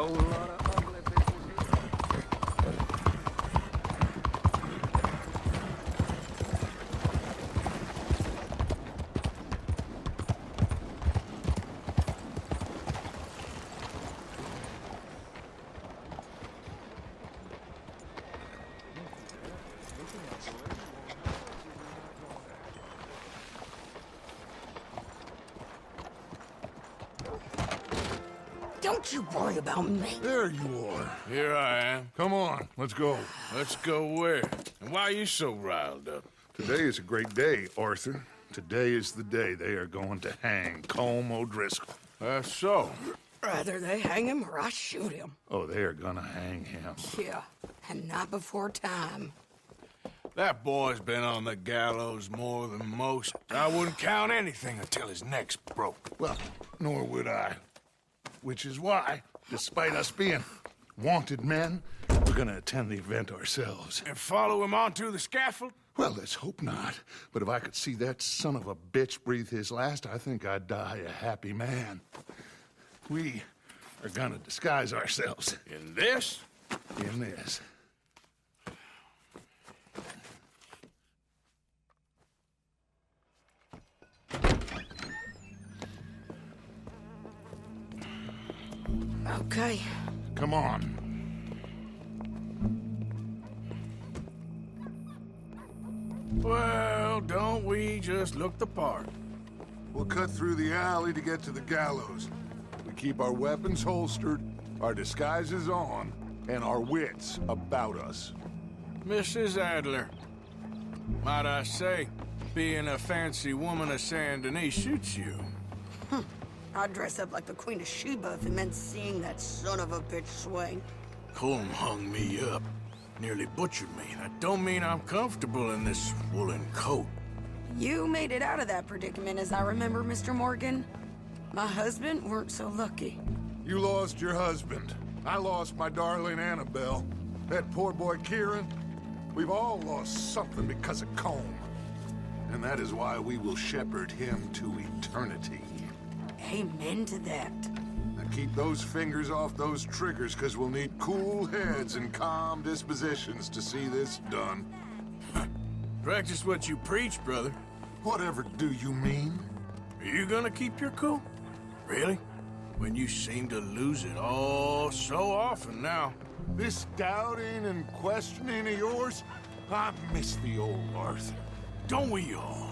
whole lot of ugly bitches here. Don't you worry about me. There you are. Here I am. Come on, let's go. Let's go where? And why are you so riled up? Today is a great day, Arthur. Today is the day they are going to hang Colm O'Driscoll. That's so. Rather they hang him or I shoot him. Oh, they are gonna hang him. Yeah, and not before time. That boy's been on the gallows more than most. I wouldn't count anything until his neck's broke. Well, nor would I. Which is why, despite us being wanted men, we're gonna attend the event ourselves. And follow him onto the scaffold? Well, let's hope not. But if I could see that son of a bitch breathe his last, I think I'd die a happy man. We are gonna disguise ourselves In this? in this. Okay. Come on. Well, don't we just look the part? We'll cut through the alley to get to the gallows. We keep our weapons holstered, our disguises on, and our wits about us. Mrs. Adler, might I say, being a fancy woman of Saint Denis suits you. I'd dress up like the Queen of Sheba if it meant seeing that son of a bitch swing. Colm hung me up, nearly butchered me. That don't mean I'm comfortable in this woolen coat. You made it out of that predicament, as I remember, Mr. Morgan. My husband weren't so lucky. You lost your husband. I lost my darling Annabelle. That poor boy Kieran. We've all lost something because of Colm. And that is why we will shepherd him to eternity. Amen to that. Now keep those fingers off those triggers, because we'll need cool heads and calm dispositions to see this done. Practice what you preach, brother. Whatever do you mean? Are you gonna keep your cool? Really? When you seem to lose it all so often now. This doubting and questioning of yours, I miss the old Arthur. Don't we all?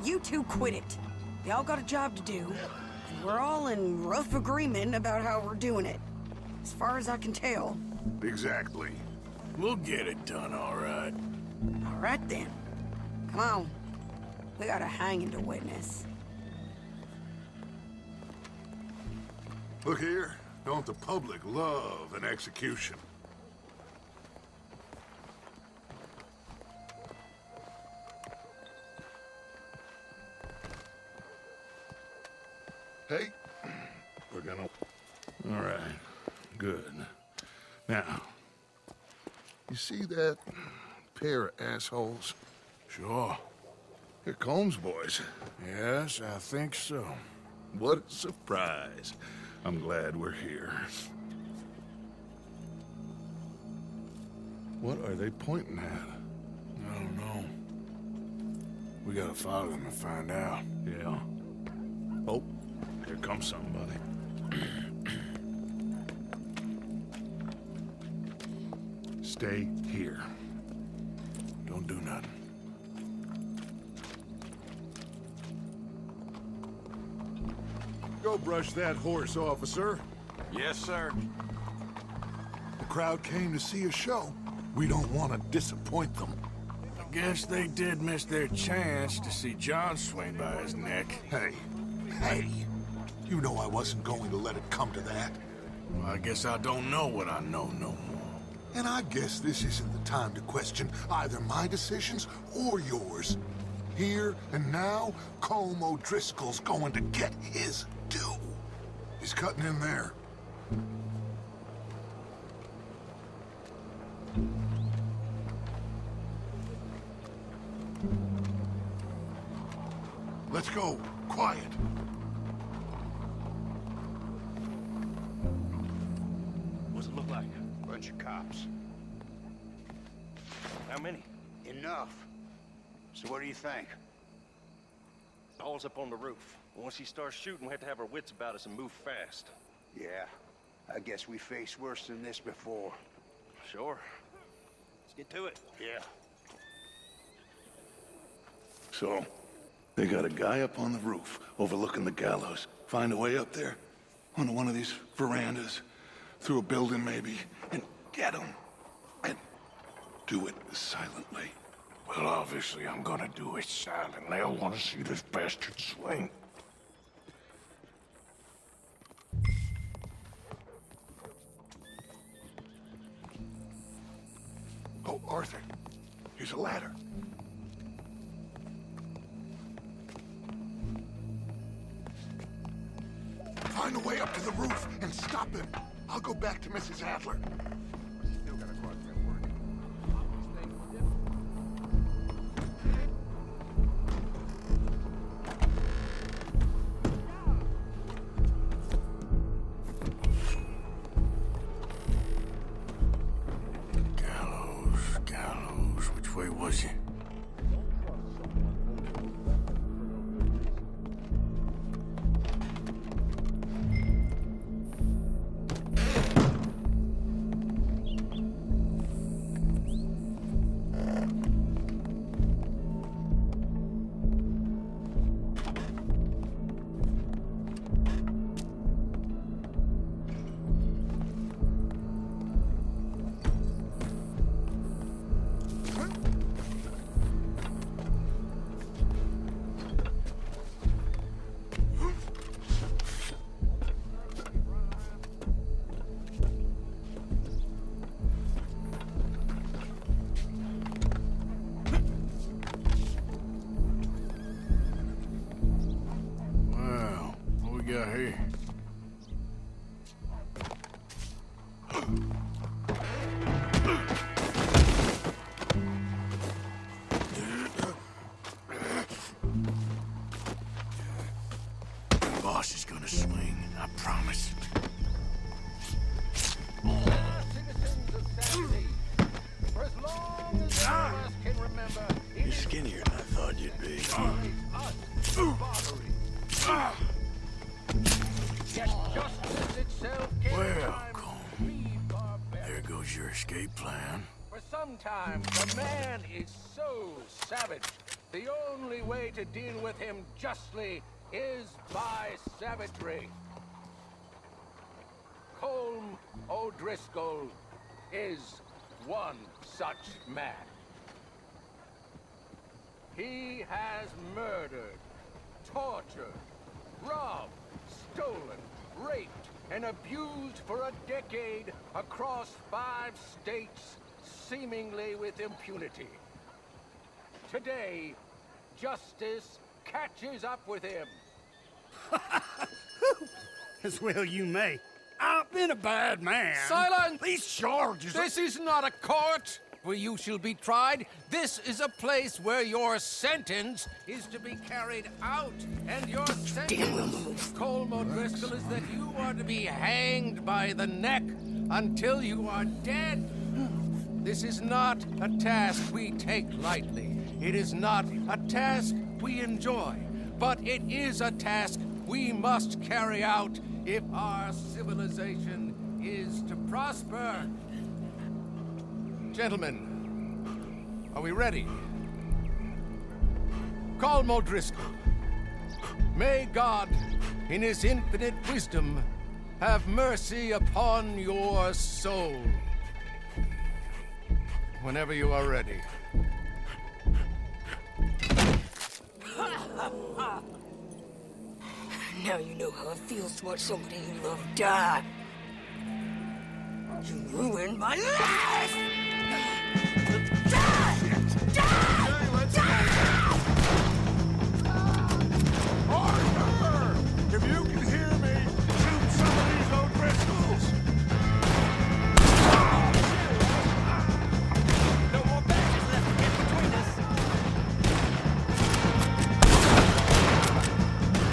You two quit it. Y'all got a job to do. And we're all in rough agreement about how we're doing it. As far as I can tell. Exactly. We'll get it done, all right. All right then. Come on. We got a hanging to witness. Look here, don't the public love an execution? Hey, we're gonna... All right, good. Now, you see that pair of assholes? Sure. They're Colm's boys. Yes, I think so. What a surprise. I'm glad we're here. What are they pointing at? I don't know. We gotta follow them and find out. Yeah. Oh, here comes somebody. Stay here. Don't do nothing. Go brush that horse, officer. Yes, sir. The crowd came to see a show. We don't want to disappoint them. I guess they did miss their chance to see John swing by his neck. Hey, you know I wasn't going to let it come to that. Well, I guess I don't know what I know no more. And I guess this isn't the time to question either my decisions or yours. Here and now, Colm O'Driscoll's going to get his due. He's cutting in there. Let's go. Quiet. cops. How many? Enough. So what do you think? All's up on the roof. Once he starts shooting, we have to have our wits about us and move fast. Yeah, I guess we faced worse than this before. Sure. Let's get to it. Yeah. So, they got a guy up on the roof overlooking the gallows. Find a way up there, onto one of these verandas, through a building maybe, and get him. And do it silently. Well, obviously, I'm gonna do it silently. I want to see this bastard swing. Oh, Arthur, here's a ladder. Find a way up to the roof and stop him. I'll go back to Mrs. Adler. Still gotta cross that word. Gallows. Which way was he? Well, what we got here? The boss is gonna swing, I promise. Citizens of Sandy, for as long as any of us can remember, You're skinnier than I thought you'd be. us barbary. Yet justice itself came Well, time Colm, to be barbaric. there goes your escape plan. For sometimes a man is so savage, the only way to deal with him justly is by savagery. Colm O'Driscoll is one such man. He has murdered, tortured, robbed, stolen, raped, and abused for a decade across 5 states, seemingly with impunity. Today, justice catches up with him. As well you may. I've been a bad man. Silence! These charges are... This is not a court where you shall be tried. This is a place where your sentence is to be carried out. And your sentence, Colm O'Driscoll, is that you are to be hanged by the neck until you are dead. This is not a task we take lightly. It is not a task we enjoy. But it is a task we must carry out if our civilization is to prosper. Gentlemen, are we ready? Colm O'Driscoll, may God, in his infinite wisdom, have mercy upon your soul. Whenever you are ready. Now you know how it feels to watch somebody you love die. You ruined my life! Die! Arthur! If you can hear me, shoot some of these O'Driscolls! No more badges left to get between us.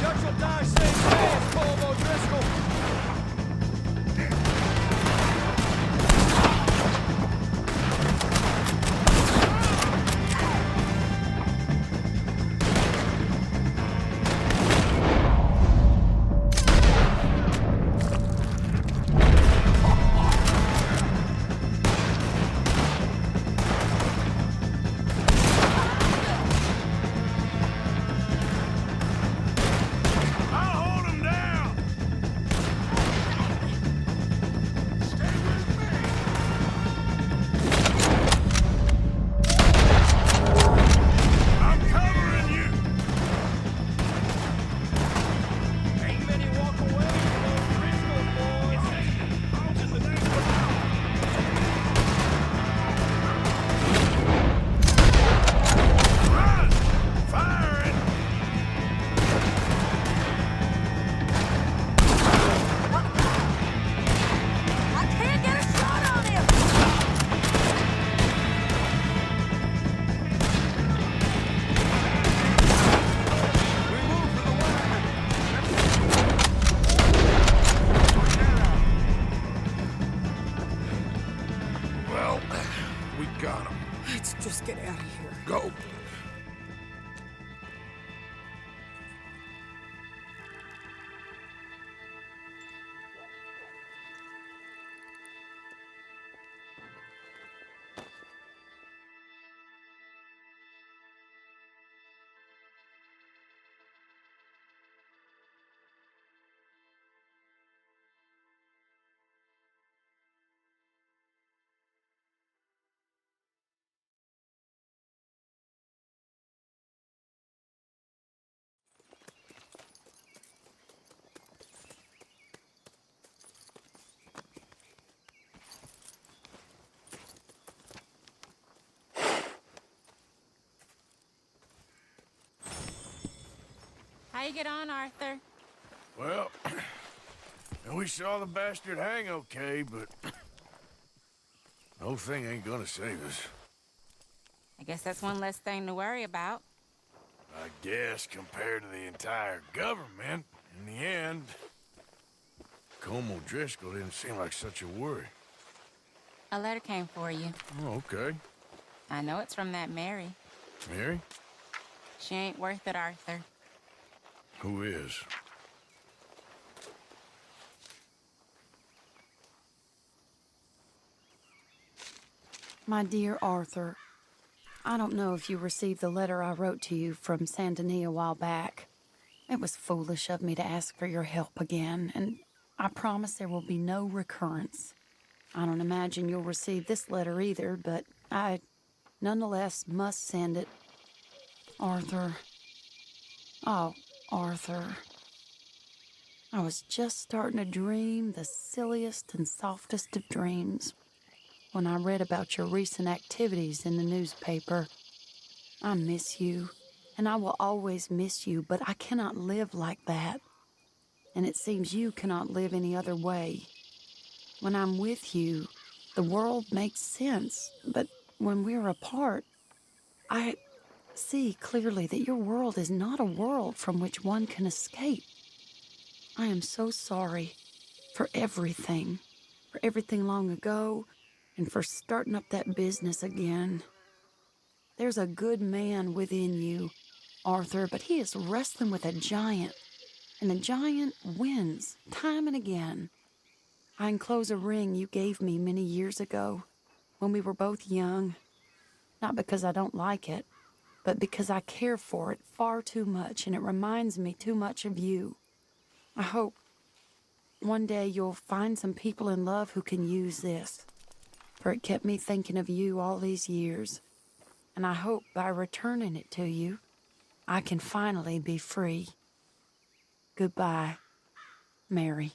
Judge will die safe hands, Colm O'Driscoll. here. Go. How you get on, Arthur? Well, we saw the bastard hang okay, but the whole thing ain't gonna save us. I guess that's one less thing to worry about. I guess compared to the entire government, in the end, Colm O'Driscoll didn't seem like such a worry. A letter came for you. Oh, okay. I know it's from that Mary. Mary? She ain't worth it, Arthur. Who is? My dear Arthur, I don't know if you received the letter I wrote to you from Saint Denis a while back. It was foolish of me to ask for your help again, and I promise there will be no recurrence. I don't imagine you'll receive this letter either, but I nonetheless must send it. Arthur. Oh, Arthur. I was just starting to dream the silliest and softest of dreams when I read about your recent activities in the newspaper. I miss you, and I will always miss you, but I cannot live like that. And it seems you cannot live any other way. When I'm with you, the world makes sense, but when we're apart, I see clearly that your world is not a world from which one can escape. I am so sorry for everything long ago, and for starting up that business again. There's a good man within you, Arthur, but he is wrestling with a giant, and the giant wins time and again. I enclose a ring you gave me many years ago when we were both young, not because I don't like it, but because I care for it far too much, and it reminds me too much of you. I hope one day you'll find some people in love who can use this, for it kept me thinking of you all these years, and I hope by returning it to you, I can finally be free. Goodbye, Mary.